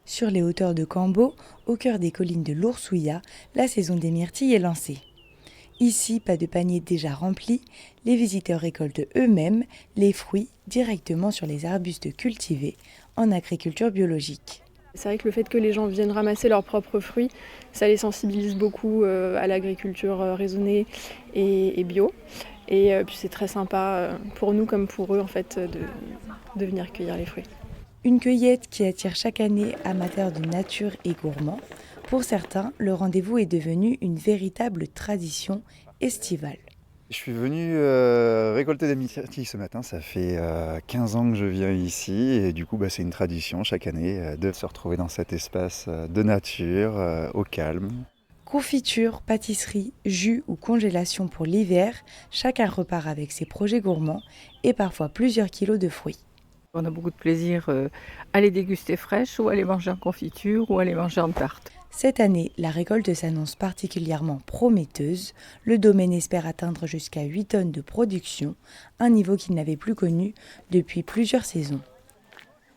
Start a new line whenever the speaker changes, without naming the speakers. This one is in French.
Sur les hauteurs de Cambo, au cœur des collines de l'Oursouya, la saison des myrtilles est lancée. Ici, pas de panier déjà rempli, les visiteurs récoltent eux-mêmes les fruits directement sur les arbustes cultivés en agriculture biologique.
C'est vrai que le fait que les gens viennent ramasser leurs propres fruits, ça les sensibilise beaucoup à l'agriculture raisonnée et bio. Et puis c'est très sympa pour nous comme pour eux en fait de venir cueillir les fruits.
Une cueillette qui attire chaque année amateurs de nature et gourmands. Pour certains, le rendez-vous est devenu une véritable tradition estivale.
Je suis venu récolter des myrtilles ce matin, ça fait 15 ans que je viens ici et du coup c'est une tradition chaque année de se retrouver dans cet espace de nature, au calme.
Confiture, pâtisserie, jus ou congélation pour l'hiver, chacun repart avec ses projets gourmands et parfois plusieurs kilos de fruits.
On a beaucoup de plaisir à les déguster fraîches ou à les manger en confiture ou à les manger en tarte.
Cette année, la récolte s'annonce particulièrement prometteuse. Le domaine espère atteindre jusqu'à 8 tonnes de production, un niveau qu'il n'avait plus connu depuis plusieurs saisons.